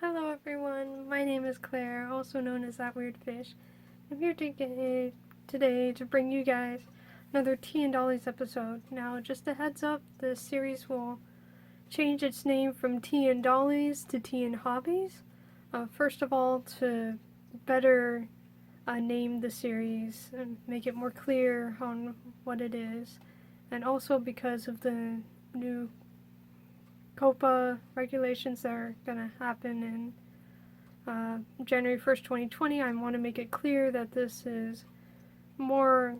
Hello everyone, my name is Claire, also known as That Weird Fish. I'm here today to bring you guys another Tea and Dollies episode. Now, just a heads up, this series will change its name from Tea and Dollies to Tea and Hobbies. First of all, to better name the series and make it more clear on what it is, and also because of the new COPPA regulations that are going to happen in January 1st, 2020, I want to make it clear that this is more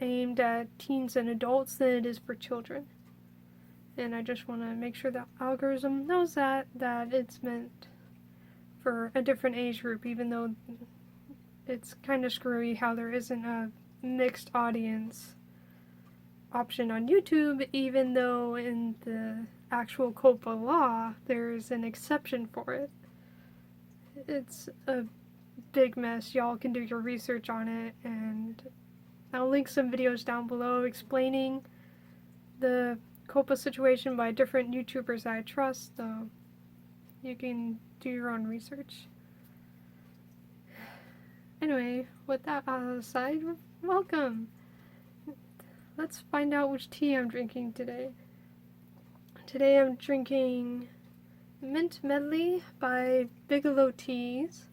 aimed at teens and adults than it is for children. And I just want to make sure the algorithm knows that it's meant for a different age group, even though it's kind of screwy how there isn't a mixed audience option on YouTube, even though in the actual COPPA law there's an exception for it. It's a big mess. Y'all can do your research on it, and I'll link some videos down below explaining the COPPA situation by different YouTubers I trust, so you can do your own research. Anyway, with that aside, welcome! Let's find out which tea I'm drinking today. Today I'm drinking Mint Medley by Bigelow Teas,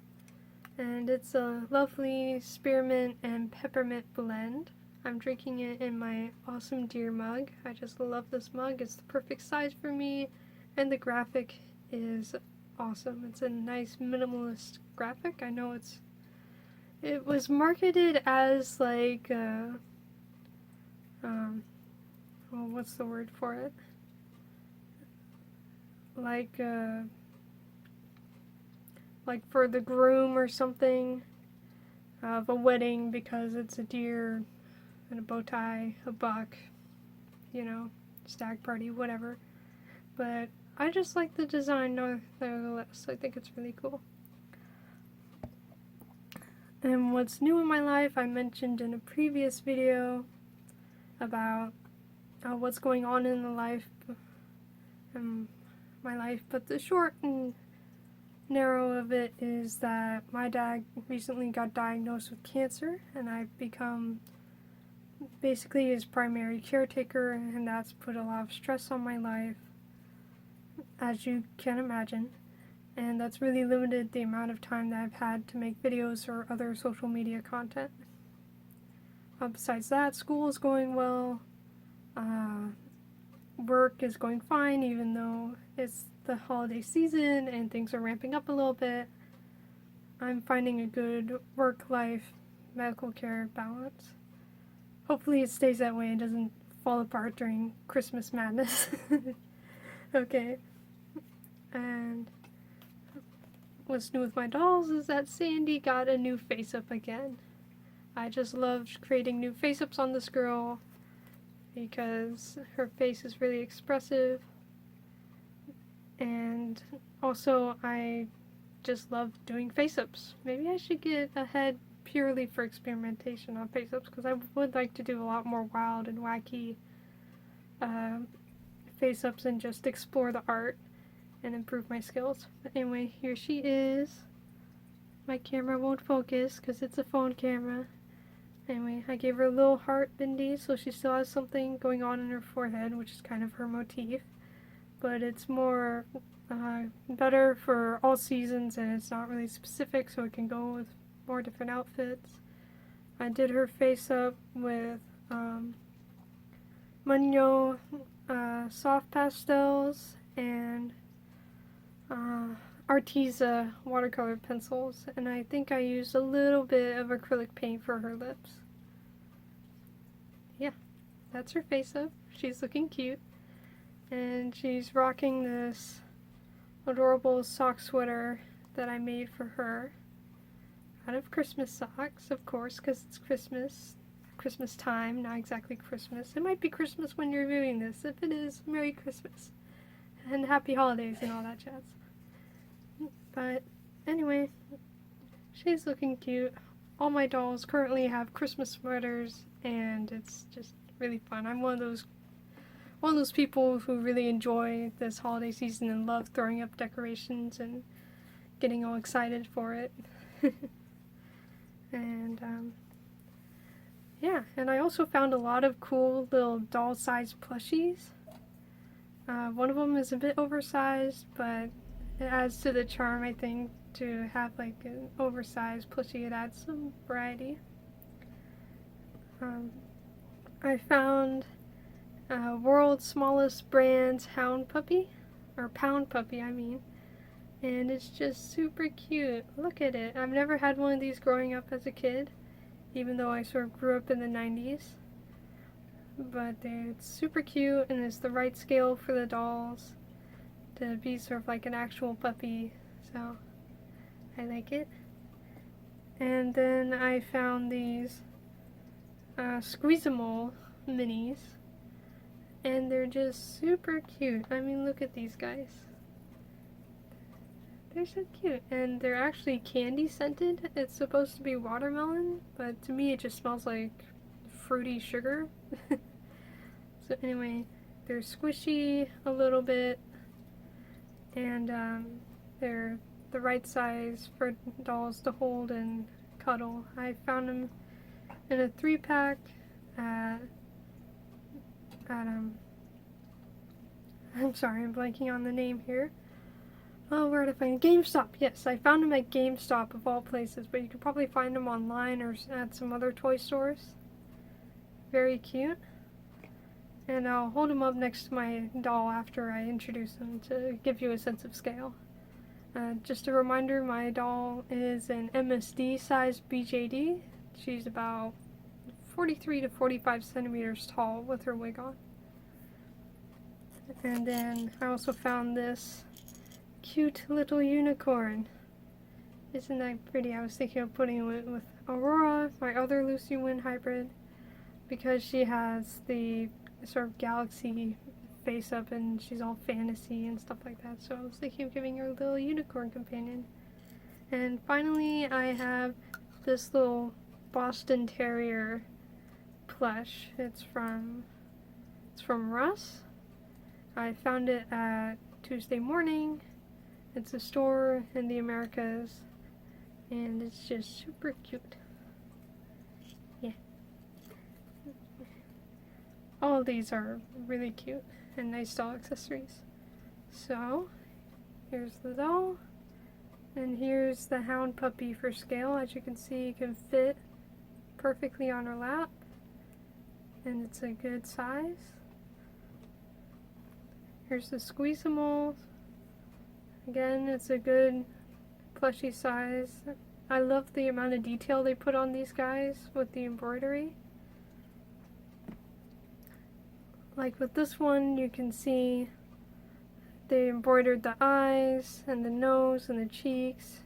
and it's a lovely spearmint and peppermint blend. I'm drinking it in my awesome deer mug. I just love this mug. It's the perfect size for me, and the graphic is awesome. It's a nice minimalist graphic. I know it was marketed as like well, what's the word for it? Like for the groom or something of a wedding, because it's a deer and a bow tie, a buck, you know, stag party, whatever. But I just like the design nevertheless. I think it's really cool. And what's new in my life, I mentioned in a previous video about what's going on in the life, my life, but the short and narrow of it is that my dad recently got diagnosed with cancer, and I've become basically his primary caretaker, and that's put a lot of stress on my life, as you can imagine, and that's really limited the amount of time that I've had to make videos or other social media content. Besides that, school is going well, work is going fine, even though it's the holiday season and things are ramping up a little bit. I'm finding a good work-life medical care balance. Hopefully it stays that way and doesn't fall apart during Christmas madness. Okay. And what's new with my dolls is that Sandy got a new face-up again. I just loved creating new face-ups on this girl because her face is really expressive, and also I just love doing face-ups. Maybe I should get a head purely for experimentation on face-ups, because I would like to do a lot more wild and wacky face-ups and just explore the art and improve my skills. But anyway, here she is. My camera won't focus because it's a phone camera. Anyway, I gave her a little heart bindi, so she still has something going on in her forehead, which is kind of her motif. But it's more better for all seasons, and it's not really specific, so it can go with more different outfits. I did her face up with Munyo soft pastels and Arteza watercolor pencils, and I think I used a little bit of acrylic paint for her lips. Yeah, that's her face up. She's looking cute, and she's rocking this adorable sock sweater that I made for her out of Christmas socks, of course, because it's Christmas time, not exactly Christmas. It might be Christmas when you're viewing this. If it is, Merry Christmas and Happy Holidays and all that jazz. But anyway, she's looking cute. All my dolls currently have Christmas sweaters, and it's just really fun. I'm one of those people who really enjoy this holiday season and love throwing up decorations and getting all excited for it. And yeah, and I also found a lot of cool little doll-sized plushies. One of them is a bit oversized, but it adds to the charm, I think, to have like an oversized plushie. It adds some variety. I found world's smallest brand's hound puppy, or pound puppy, I mean, and it's just super cute. Look at it. I've never had one of these growing up as a kid, even though I sort of grew up in the 90s. But it's super cute, and it's the right scale for the dolls to be sort of like an actual puppy, so I like it. And then I found these Squeeze-A-Mole minis, and they're just super cute. I mean, look at these guys. They're so cute, and they're actually candy scented. It's supposed to be watermelon, but to me it just smells like fruity sugar. So anyway, they're squishy a little bit, and they're the right size for dolls to hold and cuddle. I found them in a 3-pack at I'm sorry, I'm blanking on the name here. Oh, where did I find GameStop? Yes, I found them at GameStop of all places, but you could probably find them online or at some other toy stores. Very cute. And I'll hold them up next to my doll after I introduce them to give you a sense of scale. Just a reminder, my doll is an MSD size BJD. She's about 43 to 45 centimeters tall with her wig on. And then I also found this cute little unicorn. Isn't that pretty? I was thinking of putting it with Aurora, my other Lucy Wynn hybrid, because she has the sort of galaxy face up and she's all fantasy and stuff like that. So I was thinking of giving her a little unicorn companion. And finally, I have this little Boston Terrier plush. It's from Russ. I found it at Tuesday Morning. It's a store in the Americas, and it's just super cute. Yeah. All of these are really cute and nice doll accessories. So, here's the doll, and here's the hound puppy for scale. As you can see, it can fit perfectly on her lap, and it's a good size. Here's the Squeeze-A-Mole. Again, it's a good plushy size. I love the amount of detail they put on these guys with the embroidery. Like with this one, you can see they embroidered the eyes and the nose and the cheeks,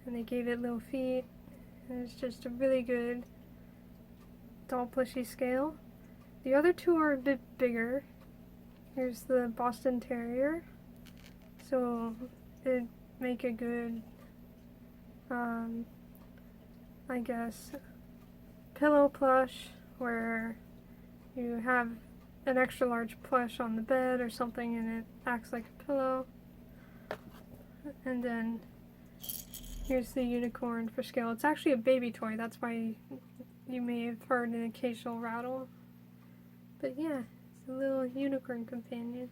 and they gave it little feet. And it's just a really good doll plushie scale. The other two are a bit bigger. Here's the Boston Terrier. So it'd make a good, I guess, pillow plush where you have an extra large plush on the bed or something and it acts like a pillow. And then here's the unicorn for scale. It's actually a baby toy, that's why you may have heard an occasional rattle. But yeah, it's a little unicorn companion.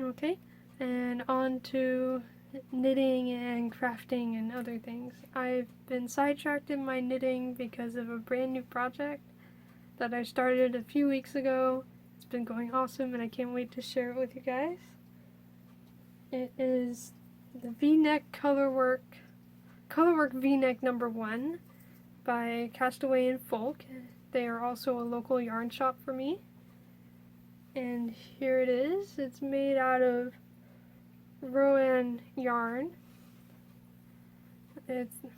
Okay, and on to knitting and crafting and other things. I've been sidetracked in my knitting because of a brand new project that I started a few weeks ago. It's been going awesome and I can't wait to share it with you guys. It is the V-neck colorwork V-neck number 1 by Castaway and Folk. They are also a local yarn shop for me. And here it is. It's made out of Rowan yarn.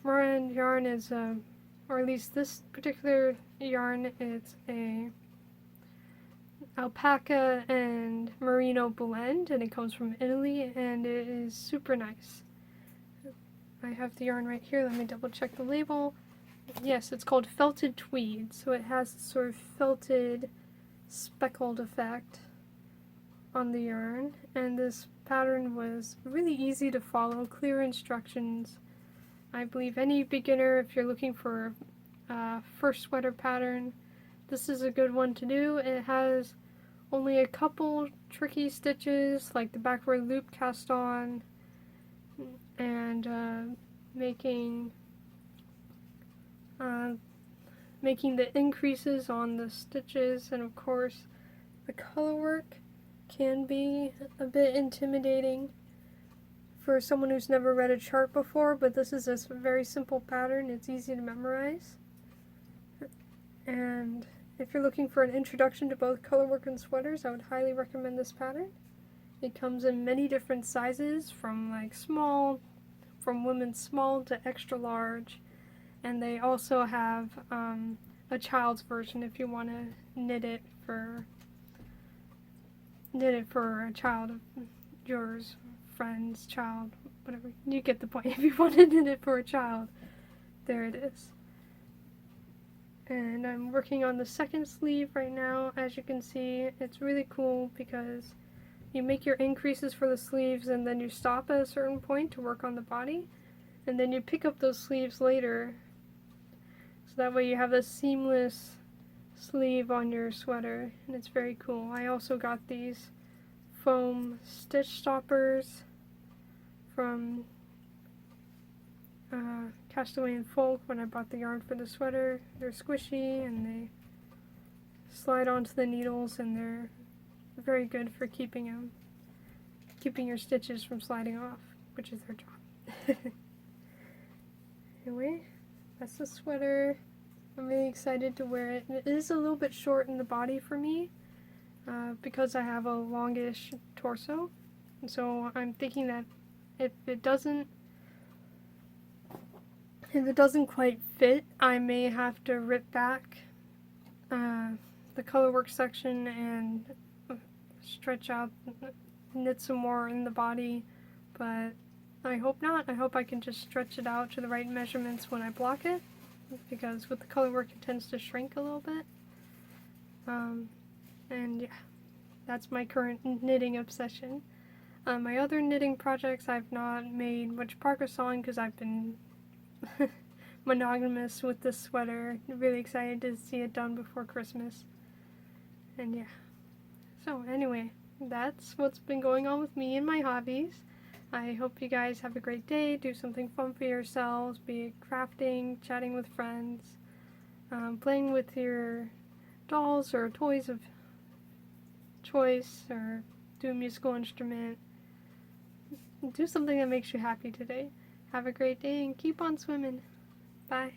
Rowan yarn is or at least this particular yarn, it's a alpaca and merino blend, and it comes from Italy, and it is super nice. I have the yarn right here. Let me double check the label. Yes, it's called Felted Tweed, so it has sort of felted speckled effect on the yarn, and this pattern was really easy to follow, clear instructions. I believe any beginner, if you're looking for a first sweater pattern, this is a good one to do. It has only a couple tricky stitches, like the backward loop cast on, and making the increases on the stitches, and of course the color work can be a bit intimidating for someone who's never read a chart before, but this is a very simple pattern. It's easy to memorize. And if you're looking for an introduction to both colorwork and sweaters, I would highly recommend this pattern. It comes in many different sizes, from women's small to extra large, and they also have a child's version if you want to knit it for a child of yours, friend's child, whatever. You get the point. If you want to knit it for a child, there it is. And I'm working on the second sleeve right now. As you can see, it's really cool because you make your increases for the sleeves and then you stop at a certain point to work on the body, and then you pick up those sleeves later, so that way you have a seamless sleeve on your sweater, and it's very cool. I also got these foam stitch stoppers from Castaway and Folk when I bought the yarn for the sweater. They're squishy and they slide onto the needles, and they're very good for keeping your stitches from sliding off, which is their job. Anyway, that's the sweater. I'm really excited to wear it. It is a little bit short in the body for me because I have a longish torso, and so I'm thinking that if it doesn't quite fit, I may have to rip back the colorwork section and stretch out, knit some more in the body, but I hope not. I hope I can just stretch it out to the right measurements when I block it, because with the colorwork it tends to shrink a little bit. And yeah, that's my current knitting obsession. My other knitting projects I've not made much progress on because I've been monogamous with this sweater. Really excited to see it done before Christmas. And yeah. So anyway, that's what's been going on with me and my hobbies. I hope you guys have a great day, do something fun for yourselves, be it crafting, chatting with friends, playing with your dolls or toys of choice, or do a musical instrument. Do something that makes you happy today. Have a great day and keep on swimming. Bye.